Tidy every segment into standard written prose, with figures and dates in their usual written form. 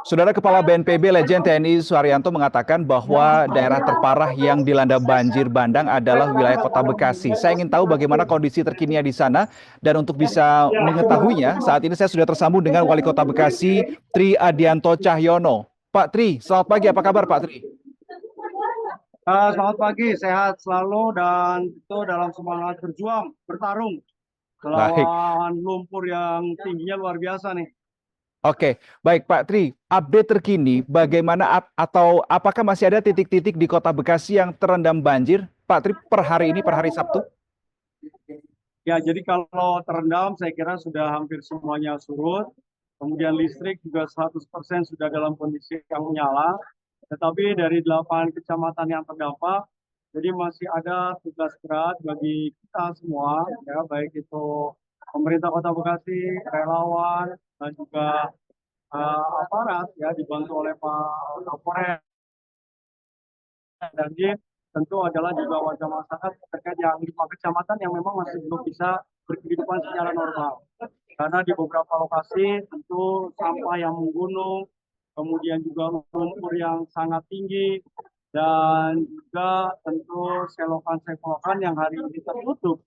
Saudara Kepala BNPB Legend TNI Suharyanto mengatakan bahwa daerah terparah yang dilanda banjir bandang adalah wilayah Kota Bekasi. Saya ingin tahu bagaimana kondisi terkininya di sana, dan untuk bisa mengetahuinya, saat ini saya sudah tersambung dengan Wali Kota Bekasi, Tri Adianto Cahyono. Pak Tri, selamat pagi. Apa kabar Pak Tri? Selamat pagi, sehat selalu dan itu dalam semangat berjuang, bertarung Baik. melawan lumpur yang tingginya luar biasa nih. Oke, baik Pak Tri, update terkini bagaimana atau apakah masih ada titik-titik di Kota Bekasi yang terendam banjir, Pak Tri, per hari ini, per hari Sabtu? Ya, jadi kalau terendam saya kira sudah hampir semuanya surut. Kemudian listrik juga 100% sudah dalam kondisi yang menyala. Tetapi dari 8 kecamatan yang terdampak, jadi masih ada tugas berat bagi kita semua, ya, baik itu pemerintah Kota Bekasi, relawan, dan juga aparat, ya, dibantu oleh Pak Kapolres dan tentu adalah juga warga masyarakat terkait yang 5 kecamatan yang memang masih belum bisa berkehidupan secara normal. Karena di beberapa lokasi tentu sampah yang menggunung, kemudian juga lumpur yang sangat tinggi, dan juga tentu selokan-selokan yang hari ini tertutup.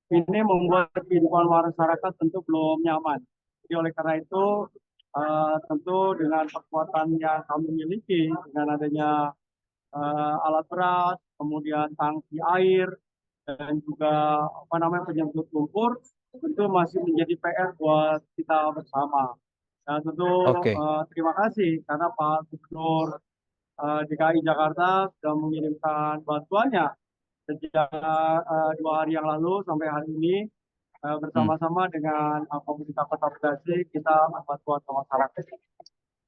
Ini membuat kehidupan masyarakat tentu belum nyaman. Jadi oleh karena itu, tentu dengan kekuatan yang kami miliki, dengan adanya alat berat, kemudian tangki air, dan juga penyemprot lumpur, tentu masih menjadi PR buat kita bersama. Dan tentu Oke. terima kasih karena Pak Gubernur DKI Jakarta sudah mengirimkan bantuannya sejak 2 hari yang lalu sampai hari ini, bersama-sama dengan pemerintah Kota Bekasi kita membantu masyarakat.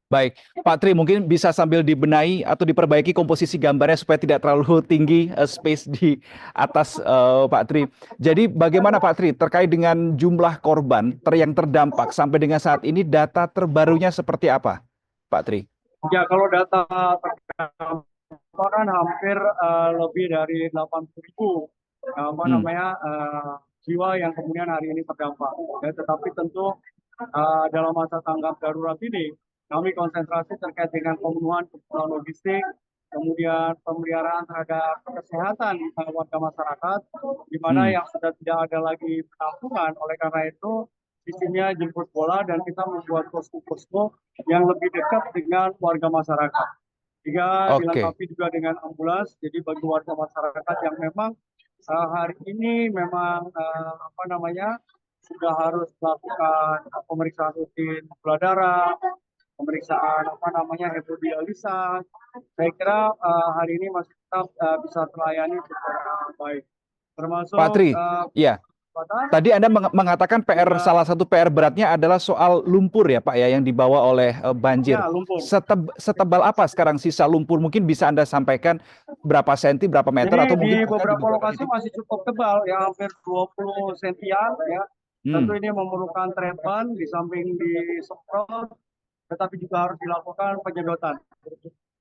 Baik, Pak Tri, mungkin bisa sambil dibenahi atau diperbaiki komposisi gambarnya supaya tidak terlalu tinggi space di atas, Pak Tri. Jadi bagaimana Pak Tri terkait dengan jumlah korban yang terdampak sampai dengan saat ini, data terbarunya seperti apa, Pak Tri? Ya, kalau data terdampak kan hampir lebih dari 80.000 Hmm. jiwa yang kemudian hari ini terdampak. Ya, tetapi tentu dalam masa tanggap darurat ini kami konsentrasi terkait dengan pemenuhan kebutuhan logistik, kemudian pemeliharaan terhadap kesehatan warga masyarakat, di mana Hmm. yang sudah tidak ada lagi penampungan. Oleh karena itu, sistemnya jemput bola dan kita membuat posko-posko yang lebih dekat dengan warga masyarakat. Jika Oke. dilengkapi juga dengan ambulans, jadi bagi warga masyarakat yang memang hari ini memang sudah harus melakukan pemeriksaan rutin gula darah, pemeriksaan hemodialisa. Saya kira hari ini masih tetap bisa terlayani secara baik. Pak Termasuk Tri, ya. batas, Tadi Anda mengatakan juga salah satu PR beratnya adalah soal lumpur ya Pak ya, yang dibawa oleh banjir. ya lumpur. Setebal apa sekarang sisa lumpur? Mungkin bisa Anda sampaikan berapa senti, berapa meter, Jadi atau di mungkin bahkan di beberapa beberapa lokasi titik? masih cukup tebal, ya hampir 20 sentian, ya. Tentu Hmm. ini memerlukan treatment di samping disemprot, tetapi juga harus dilakukan penyedotan.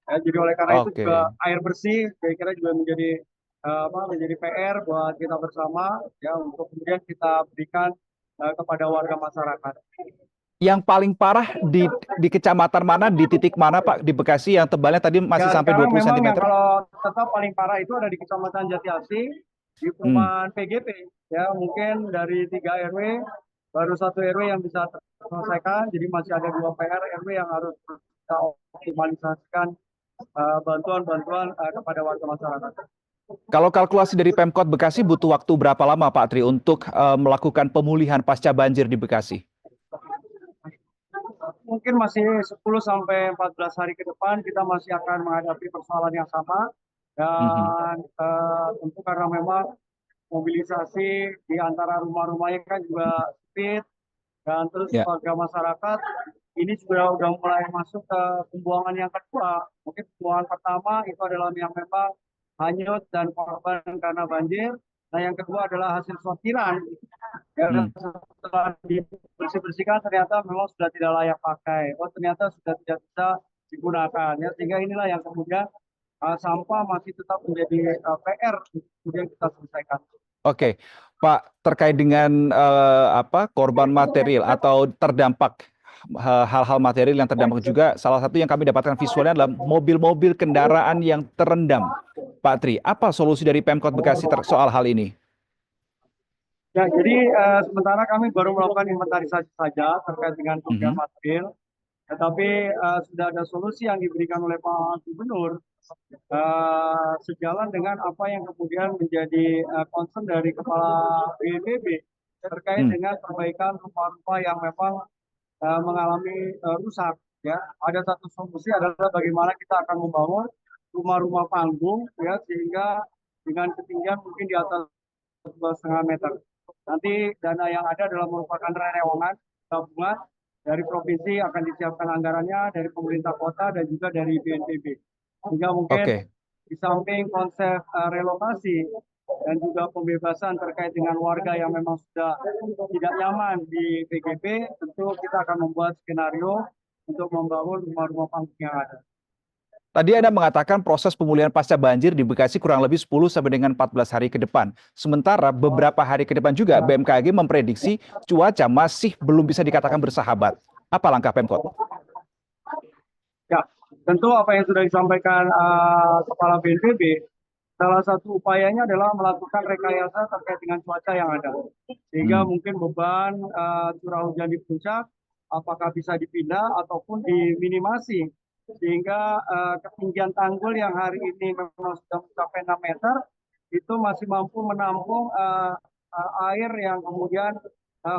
Ya, jadi oleh karena itu juga Oke. air bersih, saya kira juga menjadi PR buat kita bersama, ya, untuk kemudian kita berikan kepada warga masyarakat. Yang paling parah di kecamatan mana, di titik mana Pak, di Bekasi yang tebalnya tadi masih Ya, sampai sekarang 20 memang yang cm? kalau tetap paling parah itu ada di Kecamatan Jatiasi, di Hmm. perumahan PGP. Ya, mungkin dari 3 RW, baru 1 RW yang bisa terselesaikan, jadi masih ada 2 PR RW yang harus kita optimalisasikan bantuan-bantuan kepada warga masyarakat. Kalau kalkulasi dari Pemkot Bekasi butuh waktu berapa lama Pak Tri untuk melakukan pemulihan pasca banjir di Bekasi? Mungkin masih 10 sampai 14 hari ke depan kita masih akan menghadapi persoalan yang sama, Mhm. dan tentu karena memang mobilisasi di antara rumah-rumahnya kan juga sempit, dan terus Ya. warga masyarakat ini juga udah mulai masuk ke pembuangan yang kedua. Mungkin pembuangan pertama itu adalah yang memang hanyut dan korban karena banjir. Nah, yang kedua adalah hasil sortiran. Ya, Hmm. setelah dibersih-bersihkan ternyata memang sudah tidak layak pakai. Oh, ternyata sudah tidak bisa digunakan. Ya, sehingga inilah yang kemudian sampah masih tetap menjadi PR kemudian kita selesaikan. Oke, Pak, terkait dengan korban material atau terdampak hal-hal material yang terdampak juga. Salah satu yang kami dapatkan visualnya adalah mobil-mobil kendaraan yang terendam. Pak Tri, apa solusi dari Pemkot Bekasi soal hal ini? Ya, jadi sementara kami baru melakukan inventarisasi saja terkait dengan kerugian Mhm. material, tetapi sudah ada solusi yang diberikan oleh Pak Gubernur sejalan dengan apa yang kemudian menjadi concern dari Kepala BNPB terkait Hmm. dengan perbaikan rumah-rumah yang memang mengalami rusak. Ya, ada satu solusi adalah bagaimana kita akan membangun rumah-rumah panggung, ya, sehingga dengan ketinggian mungkin di atas 2,5 meter. Nanti dana yang ada adalah merupakan rewangan tabungan dari provinsi, akan disiapkan anggarannya dari pemerintah kota dan juga dari BNPB. Sehingga mungkin Oke. di samping konsep relokasi dan juga pembebasan terkait dengan warga yang memang sudah tidak nyaman di PGP, tentu kita akan membuat skenario untuk membangun rumah-rumah panggung yang ada. Tadi Anda mengatakan proses pemulihan pasca banjir di Bekasi kurang lebih 10 sampai dengan 14 hari ke depan. Sementara beberapa hari ke depan juga BMKG memprediksi cuaca masih belum bisa dikatakan bersahabat. Apa langkah Pemkot? Ya, tentu apa yang sudah disampaikan Kepala BNPB, salah satu upayanya adalah melakukan rekayasa terkait dengan cuaca yang ada. Sehingga Hmm. mungkin beban curah hujan di puncak, apakah bisa dipindah ataupun diminimasi. Sehingga ketinggian tanggul yang hari ini memang sudah mencapai 6 meter, itu masih mampu menampung air yang kemudian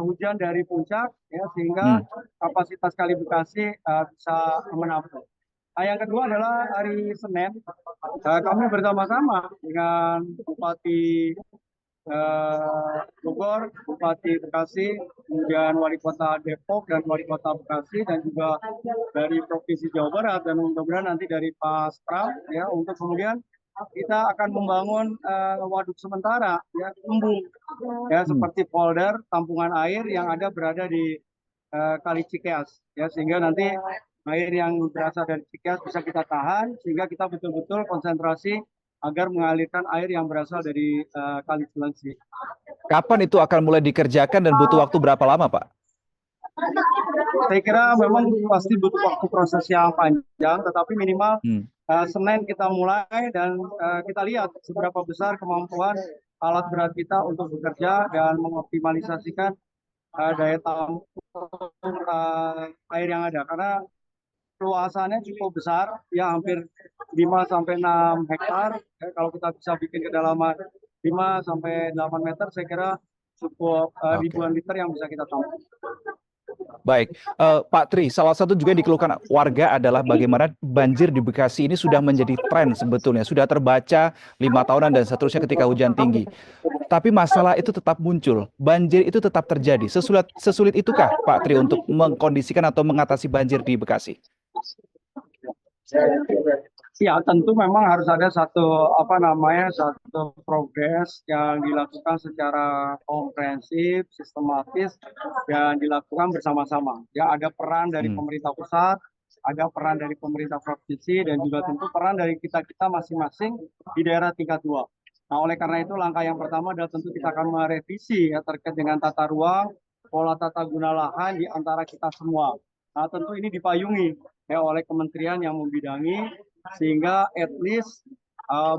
hujan dari puncak, ya, sehingga Hmm. kapasitas Kali Bekasi bisa menampung. Nah, yang kedua adalah hari Senin, kami bersama-sama dengan Bupati Bogor, Bupati Bekasi, kemudian Wali Kota Depok dan Wali Kota Bekasi, dan juga dari Provinsi Jawa Barat, dan mudah-mudahan nanti dari Pak Pram, ya, untuk kemudian kita akan membangun waduk sementara, ya, embung, ya, Hmm. seperti polder tampungan air yang ada berada di Kali Cikeas, ya, sehingga nanti air yang berasal dari Cikeas bisa kita tahan, sehingga kita betul-betul konsentrasi agar mengalirkan air yang berasal dari Kali Cilengsi. Kapan itu akan mulai dikerjakan dan butuh waktu berapa lama, Pak? Saya kira memang pasti butuh waktu proses yang panjang, tetapi minimal Hmm. Senin kita mulai, dan kita lihat seberapa besar kemampuan alat berat kita untuk bekerja dan mengoptimalisasikan daya tampung air yang ada. Karena luasannya cukup besar, ya, hampir 5 sampai 6 hektar. Ya, kalau kita bisa bikin kedalaman 5 sampai 8 meter, saya kira cukup Oke. ribuan liter yang bisa kita tampung. Baik, Pak Tri, salah satu juga yang dikeluhkan warga adalah bagaimana banjir di Bekasi ini sudah menjadi tren sebetulnya, sudah terbaca 5 tahunan dan seterusnya ketika hujan tinggi. Tapi masalah itu tetap muncul, banjir itu tetap terjadi. Sesulit itukah Pak Tri untuk mengkondisikan atau mengatasi banjir di Bekasi? Ya, tentu memang harus ada satu progres yang dilakukan secara komprehensif, sistematis, dan dilakukan bersama-sama. Ya, ada peran dari Hmm. pemerintah pusat, ada peran dari pemerintah provinsi, dan juga tentu peran dari kita-kita masing-masing di daerah tingkat 2. Nah, oleh karena itu langkah yang pertama adalah tentu kita akan merevisi, ya, terkait dengan tata ruang, pola tata guna lahan di antara kita semua. Nah, tentu ini dipayungi, ya, oleh kementerian yang membidangi, sehingga at least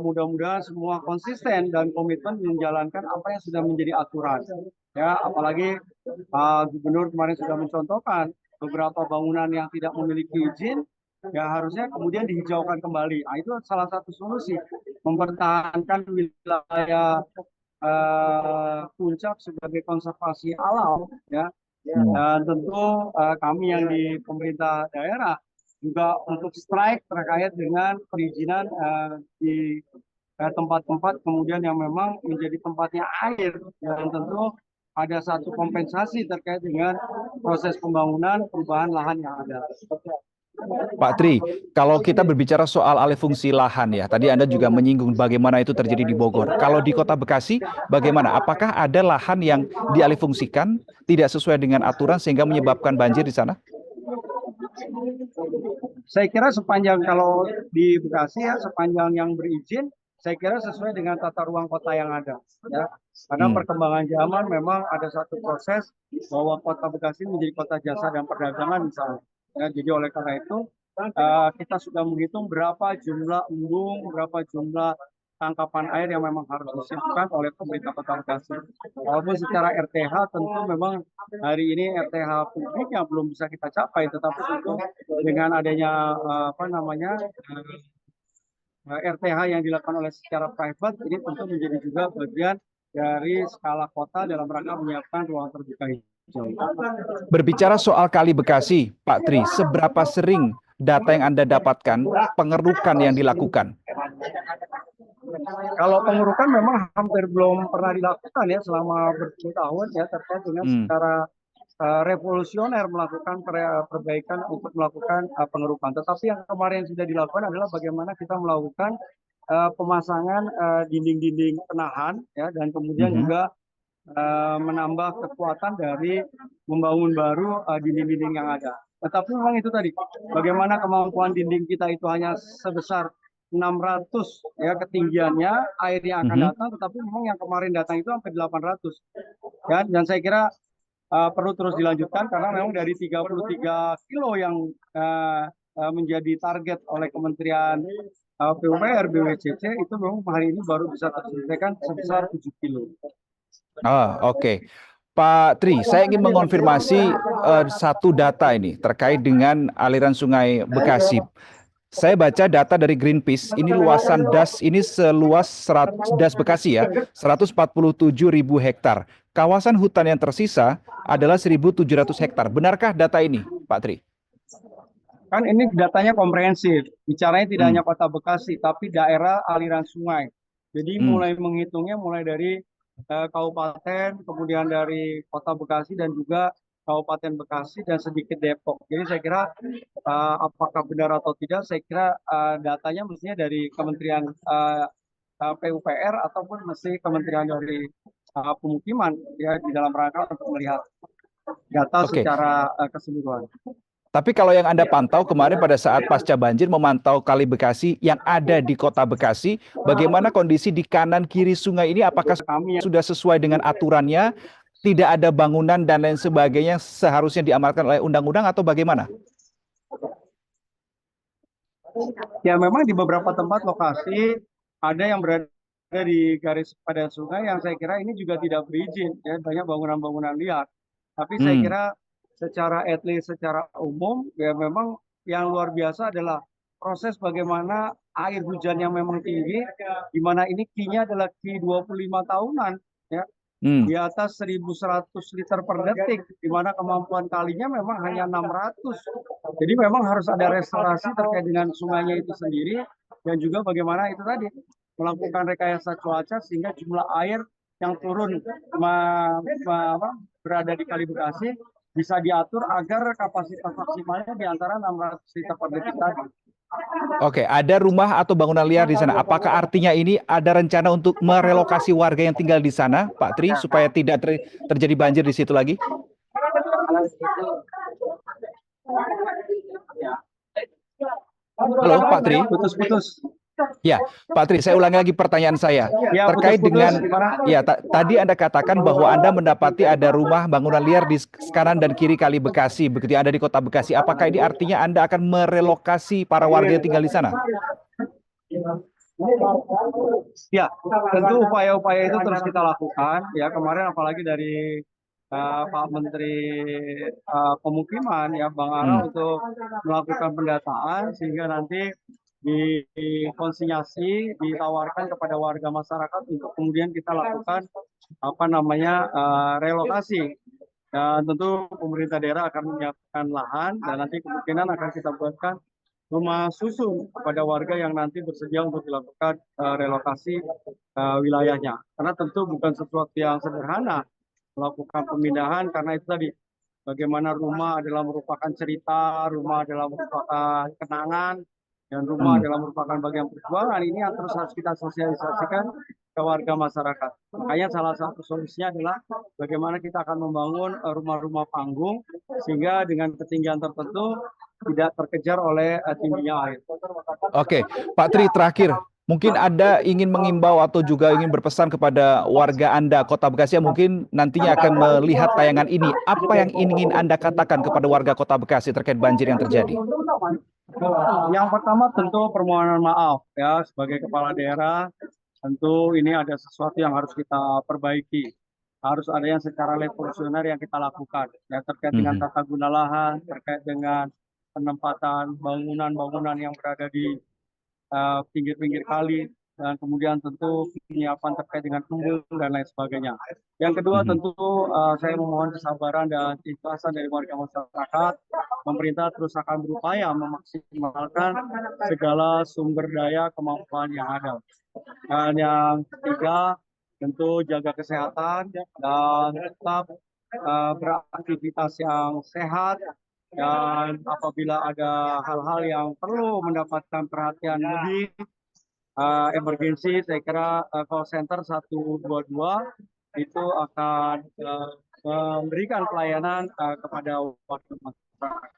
mudah-mudahan semua konsisten dan komitmen menjalankan apa yang sudah menjadi aturan. Ya, apalagi Gubernur kemarin sudah mencontohkan beberapa bangunan yang tidak memiliki izin, ya, harusnya kemudian dihijaukan kembali. Nah, itu salah satu solusi mempertahankan wilayah puncak sebagai konservasi alam, ya. Hmm. Dan tentu kami yang di pemerintah daerah juga untuk strike terkait dengan perizinan di tempat-tempat kemudian yang memang menjadi tempatnya air, dan tentu ada satu kompensasi terkait dengan proses pembangunan perubahan lahan yang ada. Pak Tri, kalau kita berbicara soal alih fungsi lahan ya, tadi Anda juga menyinggung bagaimana itu terjadi di Bogor. Kalau di Kota Bekasi, bagaimana? Apakah ada lahan yang dialihfungsikan tidak sesuai dengan aturan sehingga menyebabkan banjir di sana? Saya kira sepanjang kalau di Bekasi, ya, sepanjang yang berizin, saya kira sesuai dengan tata ruang kota yang ada, ya. Karena perkembangan zaman memang ada satu proses bahwa Kota Bekasi menjadi kota jasa dan perdagangan misalnya. Ya, jadi oleh karena itu kita sudah menghitung berapa jumlah embung, berapa jumlah tangkapan air yang memang harus disiapkan oleh pemerintah Kota Bekasi. Walaupun secara RTH tentu memang hari ini RTH publik yang belum bisa kita capai, tetapi tentu dengan adanya RTH yang dilakukan oleh secara private ini tentu menjadi juga bagian dari skala kota dalam rangka menyiapkan ruang terbuka hijau. Berbicara soal Kali Bekasi, Pak Tri, seberapa sering data yang Anda dapatkan pengerukan yang dilakukan? Kalau pengurukan memang hampir belum pernah dilakukan ya selama bertahun ya, terkait dengan secara revolusioner melakukan perbaikan untuk melakukan pengerukan. Tetapi yang kemarin sudah dilakukan adalah bagaimana kita melakukan pemasangan dinding-dinding penahan ya, dan kemudian juga menambah kekuatan dari membangun baru dinding-dinding yang ada. Tetapi memang itu tadi, bagaimana kemampuan dinding kita itu hanya sebesar 600 ya ketinggiannya, air yang akan datang, tetapi memang yang kemarin datang itu sampai 800. Ya, dan saya kira perlu terus dilanjutkan karena memang dari 33 kilo yang menjadi target oleh Kementerian PUPR, BWCC itu memang hari ini baru bisa terselesaikan sebesar 7 kilo. Oke. Pak Tri, saya ingin mengonfirmasi satu data ini terkait dengan aliran Sungai Bekasi. Saya baca data dari Greenpeace, ini luasan das ini seluas das Bekasi ya, 147.000 hektar. Kawasan hutan yang tersisa adalah 1.700 hektar. Benarkah data ini, Pak Tri? Kan ini datanya komprehensif. Bicaranya tidak hanya Kota Bekasi, tapi daerah aliran sungai. Jadi mulai menghitungnya mulai dari kabupaten, kemudian dari Kota Bekasi dan juga Kabupaten Bekasi dan sedikit Depok. Jadi saya kira apakah benar atau tidak, saya kira datanya mestinya dari Kementerian PUPR ataupun mesti Kementerian dari Pemukiman ya di dalam rangka untuk melihat data secara keseluruhan. Tapi kalau yang Anda pantau kemarin pada saat pasca banjir memantau Kali Bekasi yang ada di Kota Bekasi, bagaimana kondisi di kanan kiri sungai ini? Apakah sudah sesuai dengan aturannya? Tidak ada bangunan dan lain sebagainya seharusnya diamalkan oleh undang-undang atau bagaimana? Ya memang di beberapa tempat lokasi ada yang berada di garis padan sungai yang saya kira ini juga tidak berizin, ya banyak bangunan-bangunan liar. Tapi saya kira secara etis, secara umum ya memang yang luar biasa adalah proses bagaimana air hujan yang memang tinggi, di mana ini Q-nya adalah Q 25 tahunan, ya. Di atas 1.100 liter per detik, di mana kemampuan kalinya memang hanya 600. Jadi memang harus ada restorasi terkait dengan sungainya itu sendiri, dan juga bagaimana itu tadi melakukan rekayasa cuaca sehingga jumlah air yang turun berada di Kali Bekasi bisa diatur agar kapasitas maksimalnya di antara 600 liter per detik tadi. Oke, ada rumah atau bangunan liar di sana. Apakah artinya ini ada rencana untuk merelokasi warga yang tinggal di sana, Pak Tri, supaya tidak terjadi banjir di situ lagi? Halo, Pak Tri. Putus-putus. Ya, Pak Tri, saya ulangi lagi pertanyaan saya. Ya, terkait dengan, ya tadi Anda katakan bahwa Anda mendapati ada rumah bangunan liar di kanan dan kiri Kali Bekasi, begitu ada di Kota Bekasi. Apakah ini artinya Anda akan merelokasi para warga yang tinggal di sana? Ya, tentu upaya-upaya itu terus kita lakukan. Ya, kemarin apalagi dari Pak Menteri Pemukiman, ya Bang Ara untuk melakukan pendataan sehingga nanti dikonsinyasi, ditawarkan kepada warga masyarakat untuk kemudian kita lakukan relokasi. Dan tentu pemerintah daerah akan menyiapkan lahan dan nanti kemungkinan akan kita buatkan rumah susun kepada warga yang nanti bersedia untuk dilakukan relokasi wilayahnya. Karena tentu bukan sesuatu yang sederhana melakukan pemindahan, karena itu tadi bagaimana rumah adalah merupakan cerita, rumah adalah merupakan kenangan, dan rumah adalah merupakan bagian perjuangan. Ini yang terus harus kita sosialisasikan ke warga masyarakat. Makanya salah satu solusinya adalah bagaimana kita akan membangun rumah-rumah panggung sehingga dengan ketinggian tertentu tidak terkejar oleh tingginya air. Oke, Pak Tri, terakhir Mungkin Anda ingin mengimbau atau juga ingin berpesan kepada warga Anda Kota Bekasi yang mungkin nantinya akan melihat tayangan ini. Apa yang ingin Anda katakan kepada warga Kota Bekasi terkait banjir yang terjadi? Yang pertama tentu permohonan maaf ya, sebagai kepala daerah tentu ini ada sesuatu yang harus kita perbaiki. Harus ada yang secara revolusioner yang kita lakukan ya, terkait dengan Mhm. tata guna lahan, terkait dengan penempatan bangunan-bangunan yang berada di pinggir-pinggir kali, dan kemudian tentu penyiapan terkait dengan embung dan lain sebagainya. Yang kedua Mhm. tentu saya memohon kesabaran dan keikhlasan dari warga masyarakat. Pemerintah terus akan berupaya memaksimalkan segala sumber daya kemampuan yang ada. Dan yang ketiga tentu jaga kesehatan dan tetap beraktivitas yang sehat, dan apabila ada hal-hal yang perlu mendapatkan perhatian lebih emergensi, saya kira call center 122 itu akan memberikan pelayanan kepada warga masyarakat.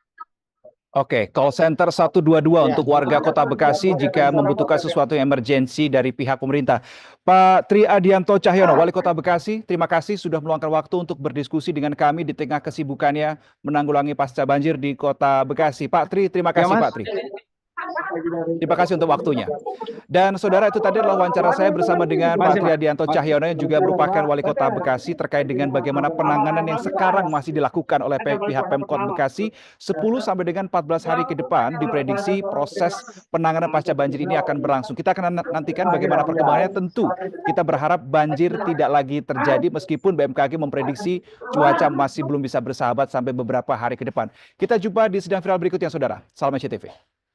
Oke, call center 122 untuk warga Kota Bekasi jika membutuhkan sesuatu yang emergensi dari pihak pemerintah. Pak Tri Adianto Cahyono, Wali Kota Bekasi, terima kasih sudah meluangkan waktu untuk berdiskusi dengan kami di tengah kesibukannya menanggulangi pasca banjir di Kota Bekasi. Pak Tri, terima Ya kasih Mas. Pak Tri. Terima kasih untuk waktunya. Dan saudara, itu tadi adalah wawancara saya bersama dengan Pak Masih Mas. Triadianto Cahyono yang juga merupakan Wali Kota Bekasi terkait dengan bagaimana penanganan yang sekarang masih dilakukan oleh pihak Pemkot Bekasi 10 sampai dengan 14 hari ke depan diprediksi proses penanganan pasca banjir ini akan berlangsung. Kita akan nantikan bagaimana perkembangannya. Tentu kita berharap banjir tidak lagi terjadi meskipun BMKG memprediksi cuaca masih belum bisa bersahabat sampai beberapa hari ke depan. Kita jumpa di sidang viral berikutnya saudara. Salam SCTV.